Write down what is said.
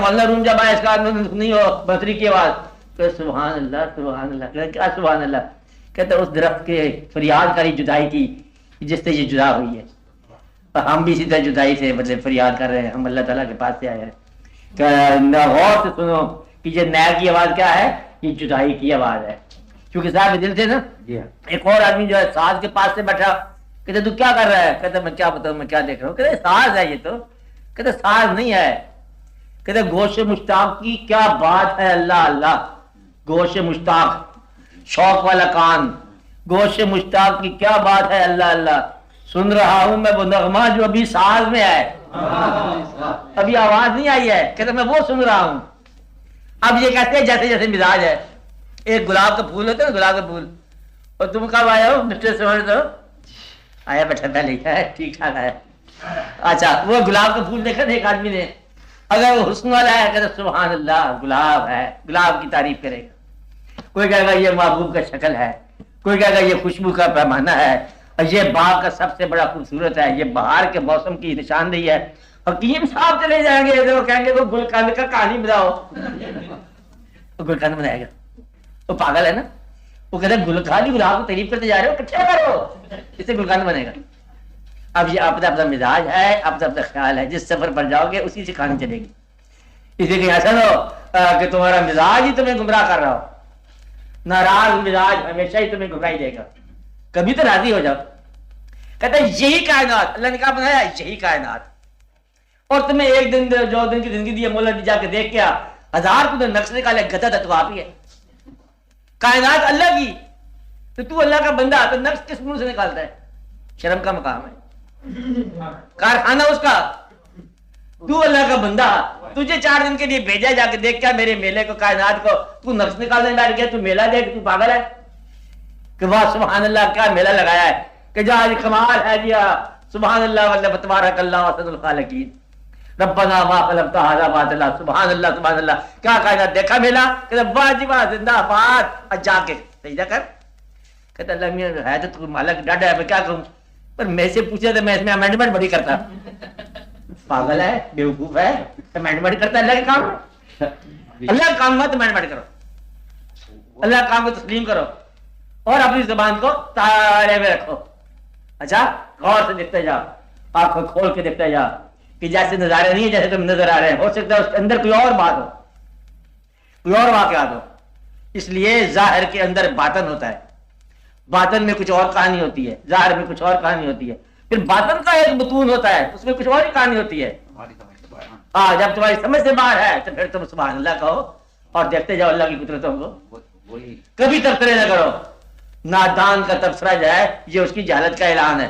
مولانا روم جب آئے اس کا نہیں ہو بصری کی آواز کہ سبحان اللہ سبحان اللہ. کیا سبحان اللہ؟ کہتے اس درخت کے فریاد کاری جدائی کی جس سے یہ جدا ہوئی ہے. اور ہم بھی اسی طرح جدائی سے مطلب فریاد کر رہے ہیں. ہم اللہ تعالیٰ کے پاس سے آئے ہیں. غور سے سنو کہ یہ نیا کی آواز کیا ہے؟ یہ جدائی کی آواز ہے. کیونکہ صاحب دل سے نا ایک اور آدمی جو ہے ساز کے پاس سے بیٹھا کہتے تو کیا کر رہا ہے؟ کہتے میں کیا بتاؤں میں کیا دیکھ رہا ہوں. کہتے ساز ہے یہ تو. کہتے ساز نہیں ہے. کہتے گوش مشتاق کی کیا بات ہے. اللہ اللہ گوش مشتاق شوق والا کان. گوش مشتاق کی کیا بات ہے. اللہ اللہ سن رہا ہوں میں وہ نغمہ جو ابھی ساز میں ہے. ابھی آواز نہیں آئی ہے. کہتے میں وہ سن رہا ہوں. اب یہ کہتے ہیں جیسے جیسے مزاج ہے. ایک گلاب کا پھول ہوتا ہے نا گلاب کا پھول. اور تم کب آئے ہو مسٹر سمجھ تو آیا بیٹھا پہلے ہے ٹھیک ٹھاک ہے. اچھا وہ گلاب کا پھول دیکھا ایک آدمی نے اگر وہ حسن والا ہے کہتے سبحان اللہ گلاب ہے. گلاب کی تعریف کرے گا. کوئی کہے گا یہ محبوب کا شکل ہے. کوئی کہے گا یہ خوشبو کا پیمانہ ہے. اور یہ باغ کا سب سے بڑا خوبصورت ہے. یہ بہار کے موسم کی نشاندہی ہے. حکیم صاحب چلے جائیں گے تو کہیں گے وہ گلقند کا کہانی بتاؤ. وہ گلقند بنائے گا. وہ پاگل ہے نا. وہ کہتے ہیں گلخانی گلاب کو تعریف کرتے جا رہے ہو کچھ کرو اس سے گلقند بنے گا. اب یہ اپنا اپنا مزاج ہے اپنا اپنا خیال ہے. جس سفر پر جاؤ گے اسی سے کہانی چلے گی. اس لیے کہ ایسا نہ ہو کہ تمہارا مزاج ہی تمہیں گمراہ کر رہا ہو. ناراض مزاج ہمیشہ ہی تمہیں گمراہ دے گا. کبھی تو راضی ہو جاؤ. کہتے ہیں یہی کائنات اللہ نے کہا بنایا یہی کائنات. اور تمہیں ایک دن جو دن کی زندگی دی ہے مولا جا کے دیکھ کیا 1000 تمہیں نقش نکالے گدھا تھا تو آپ ہی ہے. کائنات اللہ کی تو اللہ کا بندہ تو نقش کس منہ سے نکالتا ہے؟ شرم کا مقام ہے. کارخانہ اس کا. تو اللہ کا بندہ تجھے 4 دن کے لیے بھیجا جا کے دیکھ کیا میرے میلے کو کائنات کو تو نقش نکالنے بیٹھ گیا. تو میلہ دیکھ تو پاگل ہے کہ واہ سبحان اللہ کیا میلہ لگایا ہے کہ جا کمال ہے جی سبحان اللہ واللہ تبارک اللہ احسن الخالقین ربنا ما خلقت هذا باطلا. سبحان اللہ کیا کائنات دیکھا میلہ. کہتا واہ جی واہ زندہ باد. جا کے سجدہ کر. کہتا اللہ میاں ہے تو مالک ڈاڈا ہے میں کیا کروں. پر میں سے پوچھا تو میں اس میں امینڈمنٹ بڑی کرتا. پاگل ہے بیوقوف ہے. امینڈمنٹ کرتا اللہ کے کام میں. اللہ کے کام مت امینڈمنٹ کرو. اللہ کے کام کو تسلیم کرو اور اپنی زبان کو تارے میں رکھو. اچھا غور سے دیکھتے جا آنکھوں کھول کے دیکھتے جا کہ جیسے نظارے نہیں ہے جیسے تم نظر آ رہے ہیں. ہو سکتا ہے اس کے اندر کوئی اور بات ہو کوئی اور واقعات ہو. اس لیے ظاہر کے اندر باطن ہوتا ہے. باطن میں کچھ اور کہانی ہوتی ہے ظاہر میں کچھ اور کہانی ہوتی ہے. پھر باطن کا ایک بطون ہوتا ہے اس میں کچھ اور ہی کہانی ہوتی ہے. جب تمہاری سمجھ سے باہر ہے تو پھر تم سبحان اللہ کہو اور دیکھتے جاؤ اللہ کی قدرتوں کو. کبھی تبصرے نہ کرو. نادان کا تبصرہ جو ہے یہ اس کی جہالت کا اعلان ہے.